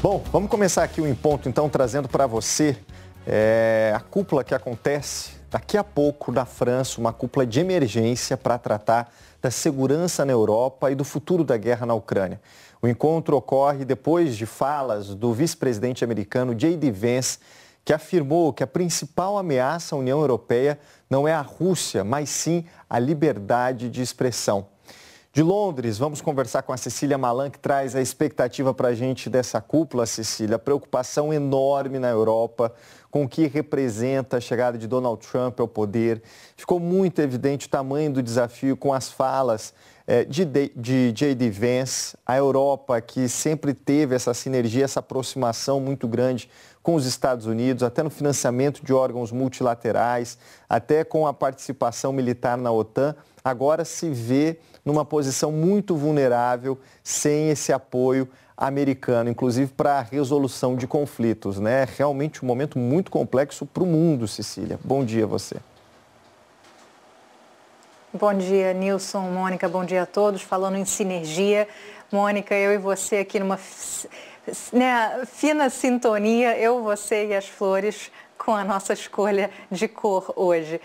Bom, vamos começar aqui o Em Ponto, então, trazendo para você a cúpula que acontece daqui a pouco na França, uma cúpula de emergência para tratar da segurança na Europa e do futuro da guerra na Ucrânia. O encontro ocorre depois de falas do vice-presidente americano J.D. Vance, que afirmou que a principal ameaça à União Europeia não é a Rússia, mas sim a liberdade de expressão. De Londres, vamos conversar com a Cecília Malan, que traz a expectativa para a gente dessa cúpula, Cecília. Preocupação enorme na Europa com o que representa a chegada de Donald Trump ao poder. Ficou muito evidente o tamanho do desafio com as falas de J.D. Vance. A Europa, que sempre teve essa sinergia, essa aproximação muito grande com os Estados Unidos, até no financiamento de órgãos multilaterais, até com a participação militar na OTAN, agora se vê numa posição muito vulnerável, sem esse apoio americano, inclusive para a resolução de conflitos, né? É realmente um momento muito complexo para o mundo, Cecília. Bom dia a você. Bom dia, Nilson, Mônica, bom dia a todos. Falando em sinergia, Mônica, eu e você aqui numa fina sintonia, eu, você e as flores, com a nossa escolha de cor hoje.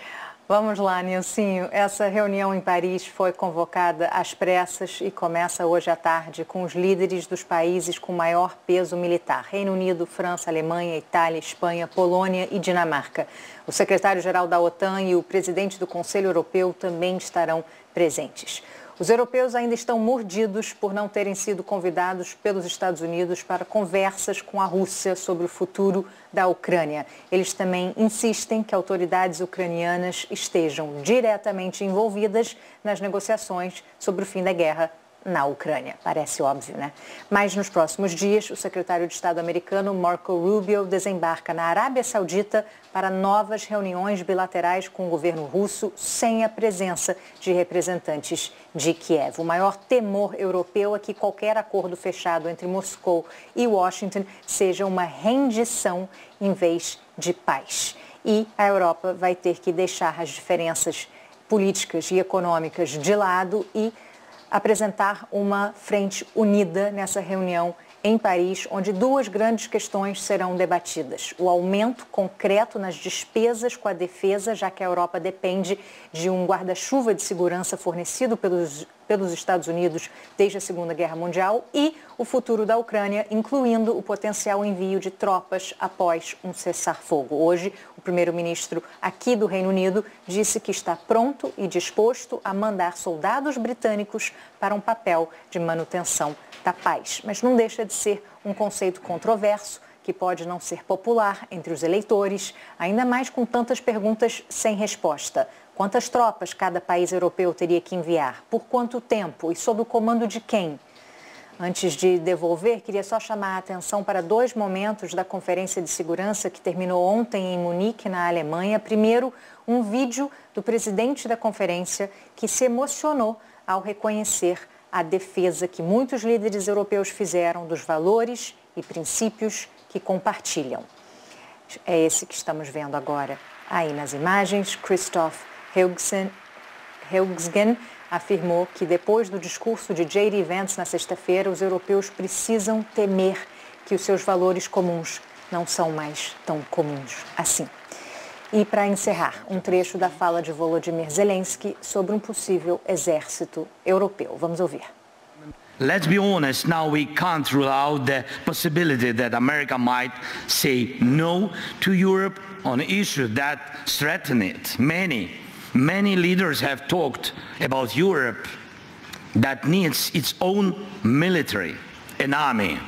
Vamos lá, Nilcinho. Essa reunião em Paris foi convocada às pressas e começa hoje à tarde com os líderes dos países com maior peso militar: Reino Unido, França, Alemanha, Itália, Espanha, Polônia e Dinamarca. O secretário-geral da OTAN e o presidente do Conselho Europeu também estarão presentes. Os europeus ainda estão mordidos por não terem sido convidados pelos Estados Unidos para conversas com a Rússia sobre o futuro da Ucrânia. Eles também insistem que autoridades ucranianas estejam diretamente envolvidas nas negociações sobre o fim da guerra na Ucrânia. Parece óbvio, né? Mas nos próximos dias, o secretário de Estado americano Marco Rubio desembarca na Arábia Saudita para novas reuniões bilaterais com o governo russo, sem a presença de representantes de Kiev. O maior temor europeu é que qualquer acordo fechado entre Moscou e Washington seja uma rendição em vez de paz. E a Europa vai ter que deixar as diferenças políticas e econômicas de lado e apresentar uma frente unida nessa reunião em Paris, onde duas grandes questões serão debatidas: o aumento concreto nas despesas com a defesa, já que a Europa depende de um guarda-chuva de segurança fornecido pelos Estados Unidos desde a Segunda Guerra Mundial, e o futuro da Ucrânia, incluindo o potencial envio de tropas após um cessar-fogo. Hoje, o primeiro-ministro aqui do Reino Unido disse que está pronto e disposto a mandar soldados britânicos para um papel de manutenção da paz. Mas não deixa de ser um conceito controverso, que pode não ser popular entre os eleitores, ainda mais com tantas perguntas sem resposta. Quantas tropas cada país europeu teria que enviar? Por quanto tempo? E sob o comando de quem? Antes de devolver, queria só chamar a atenção para dois momentos da Conferência de Segurança que terminou ontem em Munique, na Alemanha. Primeiro, um vídeo do presidente da conferência que se emocionou ao reconhecer a defesa que muitos líderes europeus fizeram dos valores e princípios que compartilham. É esse que estamos vendo agora aí nas imagens. Christoph Heusgen afirmou que depois do discurso de J.D. Vance na sexta-feira, os europeus precisam temer que os seus valores comuns não são mais tão comuns assim. E para encerrar, um trecho da fala de Volodymyr Zelensky sobre um possível exército europeu. Vamos ouvir. Let's be honest, now we can't rule out the possibility that America might say no to Europe on issues that threaten it. Many leaders have talked about Europe that needs its own military, an army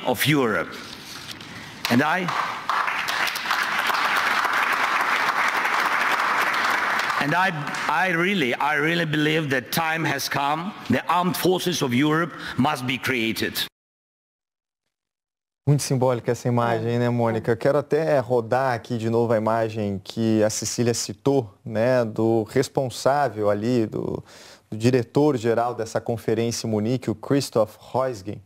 of Europe. And I really believe that time has come. The armed forces of Europe must be created. Muito simbólica essa imagem, né, Mônica? Quero até rodar aqui de novo a imagem que a Cecília citou, né, do responsável ali, do diretor-geral dessa conferência em Munique, o Christoph Heusgen.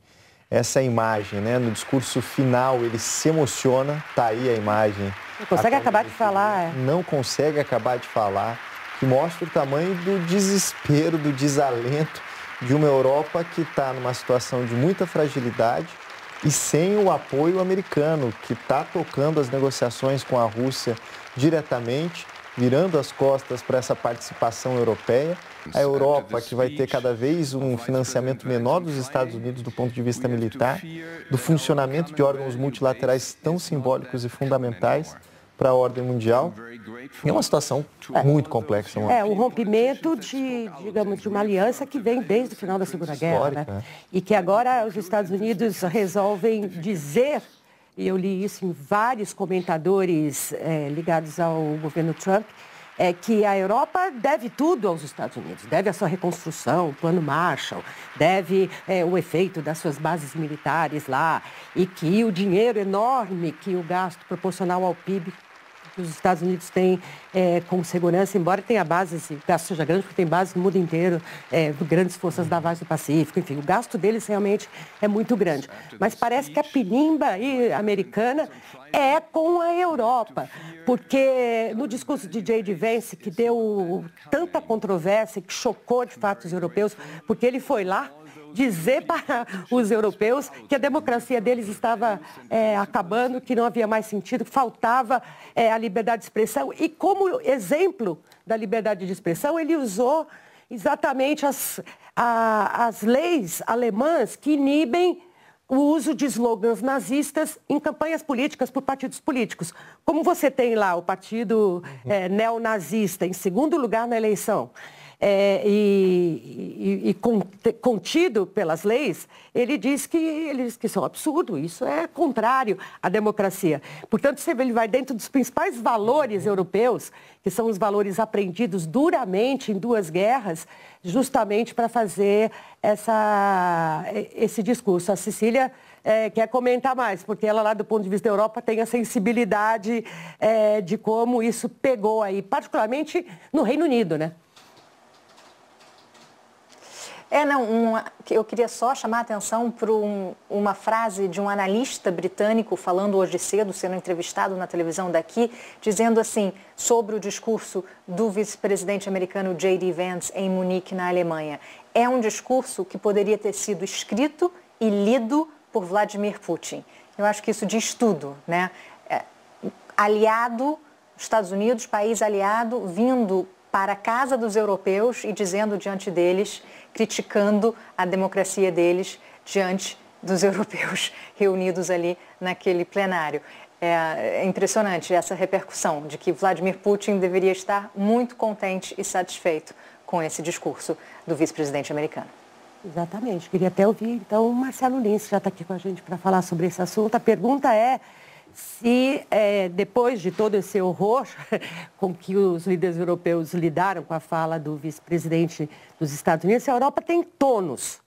Essa imagem, né, no discurso final, ele se emociona, tá aí a imagem. Não consegue acabar de falar. Não consegue acabar de falar, que mostra o tamanho do desespero, do desalento de uma Europa que está numa situação de muita fragilidade, e sem o apoio americano, que está tocando as negociações com a Rússia diretamente, virando as costas para essa participação europeia. A Europa, que vai ter cada vez um financiamento menor dos Estados Unidos do ponto de vista militar, do funcionamento de órgãos multilaterais tão simbólicos e fundamentais para a ordem mundial. É uma situação muito complexa. É um rompimento digamos, de uma aliança que vem desde o final da Segunda Guerra, né? E que agora os Estados Unidos resolvem dizer, e eu li isso em vários comentadores ligados ao governo Trump, que a Europa deve tudo aos Estados Unidos, deve a sua reconstrução, o plano Marshall, deve o efeito das suas bases militares lá, e que o dinheiro enorme que o gasto proporcional ao PIB que os Estados Unidos têm com segurança, embora tenha bases, o gasto seja grande, porque tem bases no mundo inteiro, grandes forças navais do Pacífico, enfim, o gasto deles realmente é muito grande. Mas parece que a pinimba americana é com a Europa, porque no discurso de J.D. Vance, que deu tanta controvérsia, que chocou de fato os europeus, porque ele foi lá dizer para os europeus que a democracia deles estava acabando, que não havia mais sentido, que faltava a liberdade de expressão. E como exemplo da liberdade de expressão, ele usou exatamente as leis alemãs que inibem o uso de slogans nazistas em campanhas políticas por partidos políticos. Como você tem lá o partido neonazista em segundo lugar na eleição, contido pelas leis, ele diz que isso é um absurdo, isso é contrário à democracia. Portanto, ele vai dentro dos principais valores europeus, que são os valores aprendidos duramente em duas guerras, justamente para fazer esse discurso. A Cecília quer comentar mais, porque ela lá do ponto de vista da Europa tem a sensibilidade de como isso pegou aí, particularmente no Reino Unido, né? Eu queria só chamar a atenção para uma frase de um analista britânico falando hoje cedo, sendo entrevistado na televisão daqui, dizendo assim, sobre o discurso do vice-presidente americano J.D. Vance em Munique, na Alemanha. É um discurso que poderia ter sido escrito e lido por Vladimir Putin. Eu acho que isso diz tudo, né? Aliado, Estados Unidos, país aliado, vindo para a casa dos europeus e dizendo diante deles, criticando a democracia deles diante dos europeus reunidos ali naquele plenário. É impressionante essa repercussão de que Vladimir Putin deveria estar muito contente e satisfeito com esse discurso do vice-presidente americano. Exatamente. Queria até ouvir, então, o Marcelo Lins, que já está aqui com a gente para falar sobre esse assunto. A pergunta é se, depois de todo esse horror com que os líderes europeus lidaram com a fala do vice-presidente dos Estados Unidos, se a Europa tem tônus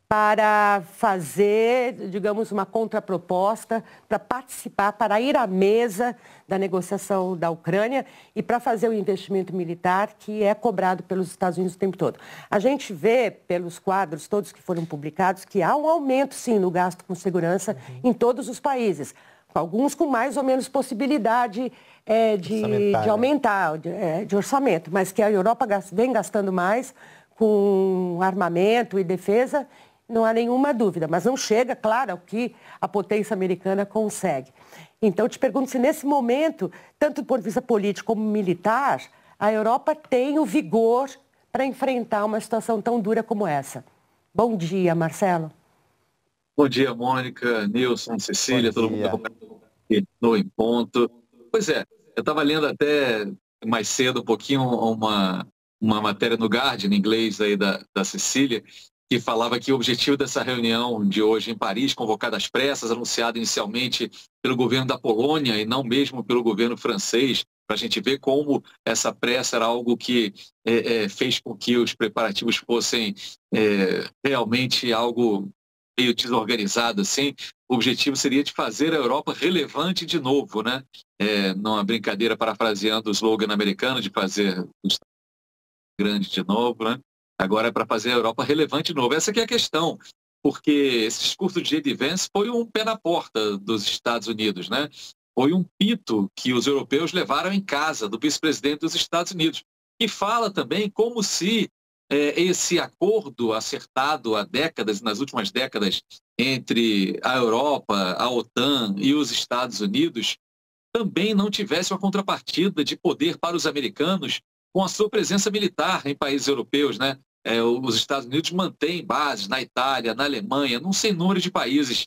para fazer, digamos, uma contraproposta, para participar, para ir à mesa da negociação da Ucrânia e para fazer o investimento militar que é cobrado pelos Estados Unidos o tempo todo. A gente vê, pelos quadros todos que foram publicados, que há um aumento, sim, no gasto com segurança em todos os países. Alguns com mais ou menos possibilidade de aumentar, de orçamento, mas que a Europa vem gastando mais com armamento e defesa, não há nenhuma dúvida, mas não chega, claro, ao que a potência americana consegue. Então, eu te pergunto se nesse momento, tanto do ponto de vista político como militar, a Europa tem o vigor para enfrentar uma situação tão dura como essa. Bom dia, Marcelo. Bom dia, Mônica, Nilson, Cecília, todo mundo aqui no Em Ponto. Pois é, eu estava lendo até mais cedo um pouquinho uma matéria no Guardian, em inglês, aí da Cecília, que falava que o objetivo dessa reunião de hoje em Paris, convocada às pressas, anunciada inicialmente pelo governo da Polônia e não mesmo pelo governo francês, para a gente ver como essa pressa era algo que fez com que os preparativos fossem realmente algo meio desorganizado, assim. O objetivo seria de fazer a Europa relevante de novo, né? Numa brincadeira, parafraseando o slogan americano de fazer grande de novo, né? Agora é para fazer a Europa relevante de novo. Essa que é a questão, porque esse discurso de J.D. Vance foi um pé na porta dos Estados Unidos, né? Foi um pito que os europeus levaram em casa do vice-presidente dos Estados Unidos. E fala também como se esse acordo acertado há décadas, nas últimas décadas, entre a Europa, a OTAN e os Estados Unidos também não tivesse uma contrapartida de poder para os americanos com a sua presença militar em países europeus, né? Os Estados Unidos mantêm bases na Itália, na Alemanha, num sem número de países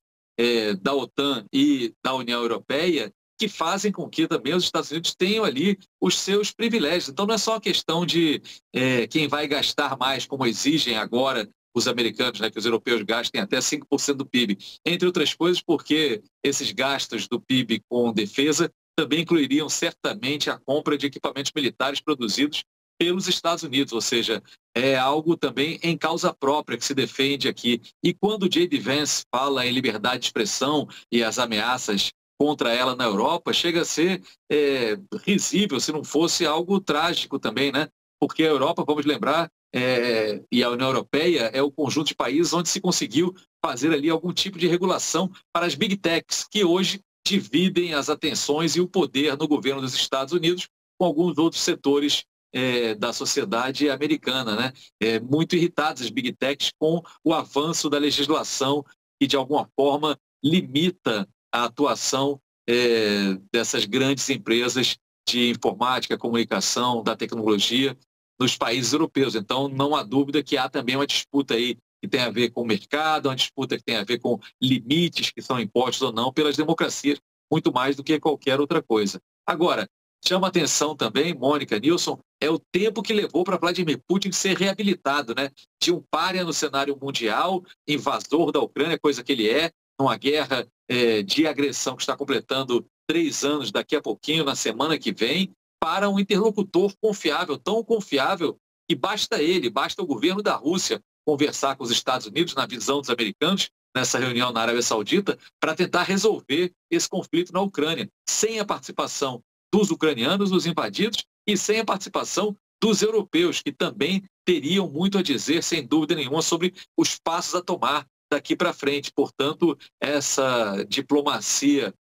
da OTAN e da União Europeia, que fazem com que também os Estados Unidos tenham ali os seus privilégios. Então não é só a questão de quem vai gastar mais, como exigem agora os americanos, né, que os europeus gastem até 5% do PIB, entre outras coisas porque esses gastos do PIB com defesa também incluiriam certamente a compra de equipamentos militares produzidos pelos Estados Unidos, ou seja, é algo também em causa própria que se defende aqui. E quando o J.D. Vance fala em liberdade de expressão e as ameaças contra ela na Europa, chega a ser risível, se não fosse algo trágico também, né? Porque a Europa, vamos lembrar, e a União Europeia é o conjunto de países onde se conseguiu fazer ali algum tipo de regulação para as Big Techs, que hoje dividem as atenções e o poder no governo dos Estados Unidos com alguns outros setores da sociedade americana, né? Muito irritadas as Big Techs com o avanço da legislação que, de alguma forma, limita a atuação dessas grandes empresas de informática, comunicação, da tecnologia nos países europeus. Então, não há dúvida que há também uma disputa aí que tem a ver com o mercado, uma disputa que tem a ver com limites que são impostos ou não pelas democracias, muito mais do que qualquer outra coisa. Agora, chama atenção também, Mônica, Nilson, é o tempo que levou para Vladimir Putin ser reabilitado, né? De um pária no cenário mundial, invasor da Ucrânia, coisa que ele é, numa guerra de agressão que está completando 3 anos daqui a pouquinho, na semana que vem, para um interlocutor confiável, tão confiável que basta o governo da Rússia conversar com os Estados Unidos, na visão dos americanos, nessa reunião na Arábia Saudita, para tentar resolver esse conflito na Ucrânia, sem a participação dos ucranianos, dos invadidos, e sem a participação dos europeus, que também teriam muito a dizer, sem dúvida nenhuma, sobre os passos a tomar daqui para frente. Portanto, essa diplomacia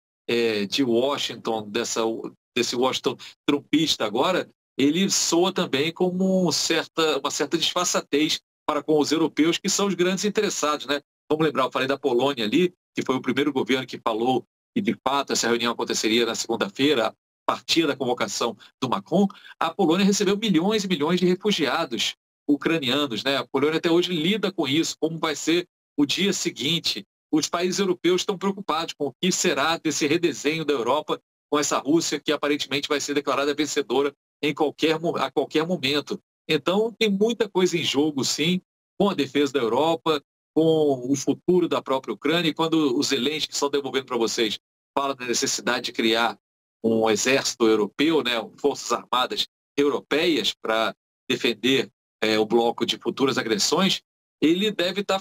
de Washington, desse Washington trumpista agora, ele soa também como uma certa disfarçatez para com os europeus, que são os grandes interessados, né? Vamos lembrar, eu falei da Polônia ali, que foi o primeiro governo que falou que, de fato, essa reunião aconteceria na segunda-feira, a partir da convocação do Macron. A Polônia recebeu milhões e milhões de refugiados ucranianos, né? A Polônia até hoje lida com isso, como vai ser o dia seguinte. Os países europeus estão preocupados com o que será desse redesenho da Europa com essa Rússia que aparentemente vai ser declarada vencedora a qualquer momento. Então, tem muita coisa em jogo, sim, com a defesa da Europa, com o futuro da própria Ucrânia. E quando os Zelensky, que estão devolvendo para vocês, fala da necessidade de criar um exército europeu, né, forças armadas europeias para defender o bloco de futuras agressões, ele deve estar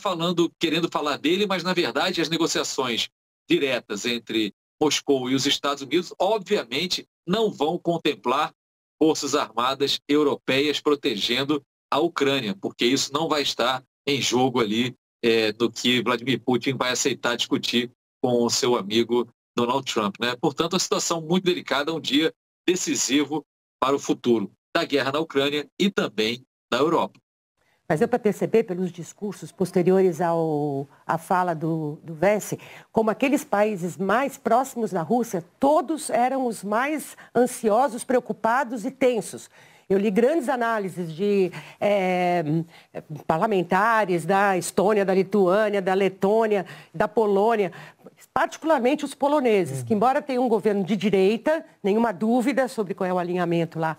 querendo falar dele, mas, na verdade, as negociações diretas entre Moscou e os Estados Unidos, obviamente, não vão contemplar forças armadas europeias protegendo a Ucrânia, porque isso não vai estar em jogo ali do que Vladimir Putin vai aceitar discutir com o seu amigo Donald Trump, né? Portanto, a situação muito delicada, um dia decisivo para o futuro da guerra na Ucrânia e também da Europa. Mas deu para perceber pelos discursos posteriores à fala do Vance, como aqueles países mais próximos da Rússia, todos eram os mais ansiosos, preocupados e tensos. Eu li grandes análises de parlamentares da Estônia, da Lituânia, da Letônia, da Polônia, particularmente os poloneses, que embora tenham um governo de direita, nenhuma dúvida sobre qual é o alinhamento lá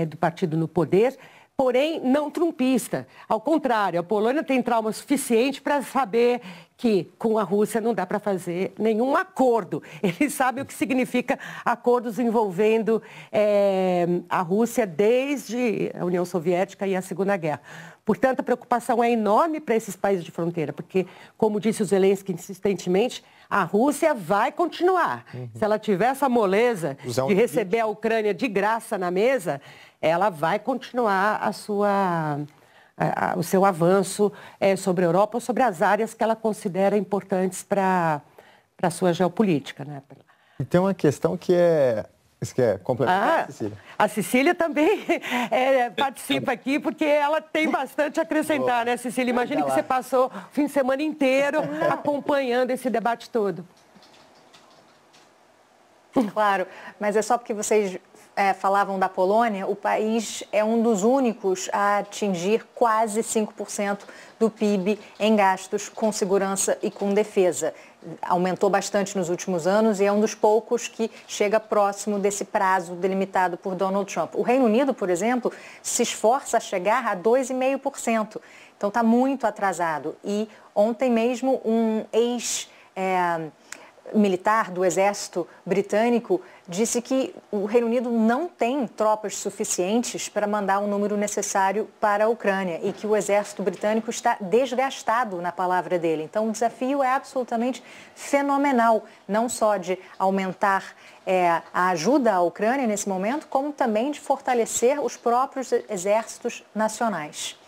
do partido no poder, porém não trumpista. Ao contrário, a Polônia tem trauma suficiente para saber que com a Rússia não dá para fazer nenhum acordo. Eles sabem o que significa acordos envolvendo a Rússia desde a União Soviética e a Segunda Guerra. Portanto, a preocupação é enorme para esses países de fronteira, porque, como disse o Zelensky insistentemente, a Rússia vai continuar. Se ela tiver essa moleza de receber a Ucrânia de graça na mesa, ela vai continuar o seu avanço sobre a Europa ou sobre as áreas que ela considera importantes para a sua geopolítica, né? E tem uma questão que é Você quer complementar, Cecília? A Cecília também participa aqui, porque ela tem bastante a acrescentar, né, Cecília? Imagine que você passou o fim de semana inteiro acompanhando esse debate todo. Claro, mas é só porque vocês falavam da Polônia, o país é um dos únicos a atingir quase 5% do PIB em gastos com segurança e com defesa. Aumentou bastante nos últimos anos e é um dos poucos que chega próximo desse prazo delimitado por Donald Trump. O Reino Unido, por exemplo, se esforça a chegar a 2,5%. Então está muito atrasado. E ontem mesmo um ex-militar do exército britânico disse que o Reino Unido não tem tropas suficientes para mandar o número necessário para a Ucrânia e que o exército britânico está desgastado, na palavra dele. Então o desafio é absolutamente fenomenal, não só de aumentar a ajuda à Ucrânia nesse momento, como também de fortalecer os próprios exércitos nacionais.